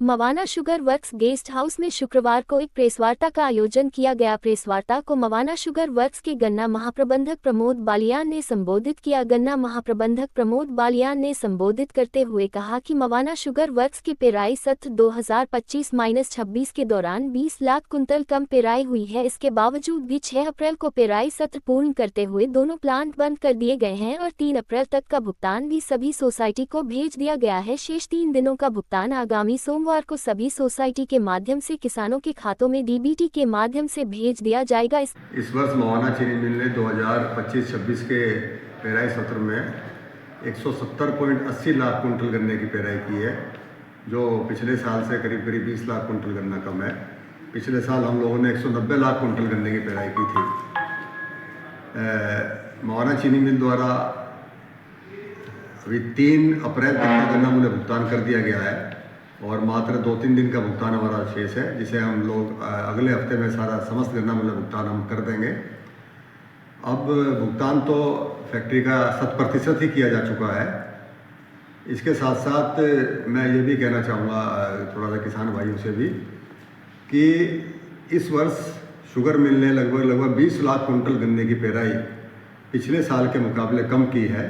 Mawana sugar works guest house में शुक्रवार को एक प्रेसवार्ता का आयोजन किया गया। प्रेसवार्ता को मवाना शुगर वर्क्स के गन्ना महाप्रबंधक प्रमोद बालियान ने संबोधित किया। गन्ना महाप्रबंधक प्रमोद बालियान ने संबोधित करते हुए कहा कि मवाना शुगर वर्क्स की पेराई सत्र 2025-26 के दौरान 20 लाख कुंतल कम पेराई हुई है। इसके बावजूद भी 6 अप्रैल को पेराई सत्र पूर्ण करते हुए दोनों प्लांट बंद कर दिए गए हैं और 3 अप्रैल तक का भुगतान भी सभी सोसाइटी को भेज दिया गया है। शेष 3 दिनों का भुगतान आगामी सोमवार को सभी सोसाइटी के माध्यम से किसानों के खातों में डीबीटी के माध्यम से भेज दिया जाएगा। इस वर्ष मवाना चीनी मिल ने 2025-26 के पेराई सत्र में 170.80 लाख कुंटल गन्ने की पेराई की है, जो पिछले साल से करीब 20 लाख कुंटल गन्ना कम है। पिछले साल हम लोगों ने 190 लाख कुंटल गन्ने की पेराई की थी। मवाना चीनी मिल द्वारा अभी 3 अप्रैल तक का गन्ना मूल्य भुगतान कर दिया गया है और मात्र 2-3 दिन का भुगतान हमारा शेष है, जिसे हम लोग अगले हफ्ते में सारा समस्त गन्ना मूल्य भुगतान हम कर देंगे। अब भुगतान तो फैक्ट्री का 100% ही किया जा चुका है। इसके साथ साथ मैं ये भी कहना चाहूँगा थोड़ा सा किसान भाइयों से भी कि इस वर्ष शुगर मिल ने लगभग 20 लाख कुंटल गन्ने की पेराई पिछले साल के मुकाबले कम की है,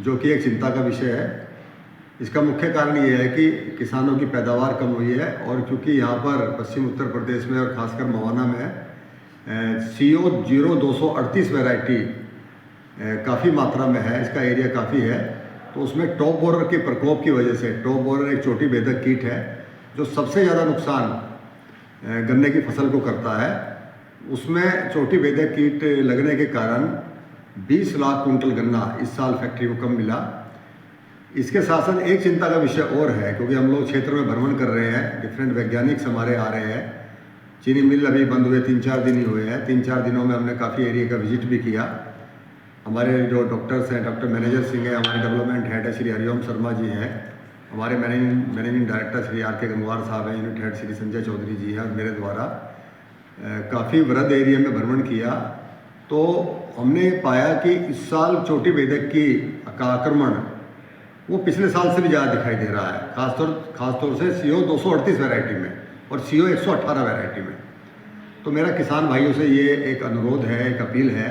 जो कि एक चिंता का विषय है। इसका मुख्य कारण ये है कि किसानों की पैदावार कम हुई है और क्योंकि यहाँ पर पश्चिम उत्तर प्रदेश में और ख़ासकर मवाना में CO 0238 वैरायटी काफ़ी मात्रा में है, इसका एरिया काफ़ी है, तो उसमें टॉप बोरर के प्रकोप की वजह से, टॉप बोरर एक चोटी भेदक कीट है जो सबसे ज़्यादा नुकसान गन्ने की फसल को करता है। उसमें चोटी भेदक कीट लगने के कारण 20 लाख कुंटल गन्ना इस साल फैक्ट्री को कम मिला। इसके साथ साथ एक चिंता का विषय और है, क्योंकि हम लोग क्षेत्र में भ्रमण कर रहे हैं, डिफरेंट वैज्ञानिक हमारे आ रहे हैं। चीनी मिल अभी बंद हुए 3-4 दिन ही हुए हैं। 3-4 दिनों में हमने काफ़ी एरिया का विजिट भी किया। हमारे जो डॉक्टर्स हैं, डॉक्टर मैनेजर सिंह है, हमारे डेवलपमेंट हेड है श्री हरिओम शर्मा जी हैं, हमारे managing director Shri RK Gangwar साहब हैं, यूनिट हेड श्री संजय चौधरी जी हैं, और मेरे द्वारा काफ़ी वृहद एरिया में भ्रमण किया तो हमने पाया कि इस साल चोटी भेदक का आक्रमण वो पिछले साल से भी ज़्यादा दिखाई दे रहा है, खासतौर से CO 238 वैरायटी में और CO 118 वैरायटी में। तो मेरा किसान भाइयों से ये एक अनुरोध है, एक अपील है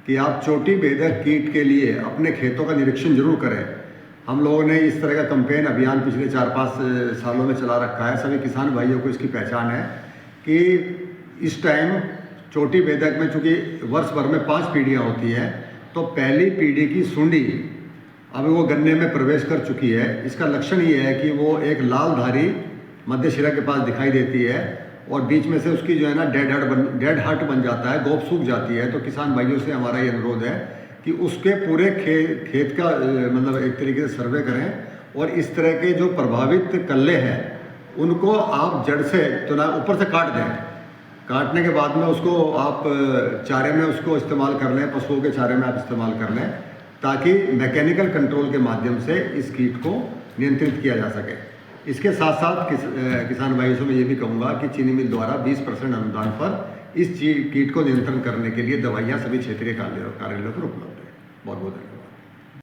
कि आप चोटी भेदक कीट के लिए अपने खेतों का निरीक्षण जरूर करें। हम लोगों ने इस तरह का कैंपेन अभियान पिछले 4-5 सालों में चला रखा है। सभी किसान भाइयों को इसकी पहचान है कि इस टाइम चोटी भेदक में चूँकि वर्ष भर में 5 पीढ़ियाँ होती हैं, तो पहली पीढ़ी की सुंडी अभी वो गन्ने में प्रवेश कर चुकी है। इसका लक्षण ये है कि वो एक लाल धारी मध्य शिरा के पास दिखाई देती है और बीच में से उसकी जो है ना डेड हार्ट बन जाता है, गोप सूख जाती है। तो किसान भाइयों से हमारा ये अनुरोध है कि उसके पूरे खेत का मतलब एक तरीके से सर्वे करें और इस तरह के जो प्रभावित कल्ले हैं उनको आप जड़ से तो ना ऊपर से काट दें। काटने के बाद में उसको आप चारे में उसको इस्तेमाल कर लें, पशुओं के चारे में आप इस्तेमाल कर लें, ताकि मैकेनिकल कंट्रोल के माध्यम से इस कीट को नियंत्रित किया जा सके। इसके साथ साथ किसान भाइयों से मैं ये भी कहूँगा कि चीनी मिल द्वारा 20% अनुदान पर इस कीट को नियंत्रण करने के लिए दवाइयाँ सभी क्षेत्रीय कार्यालयों पर उपलब्ध है। बहुत बहुत धन्यवाद।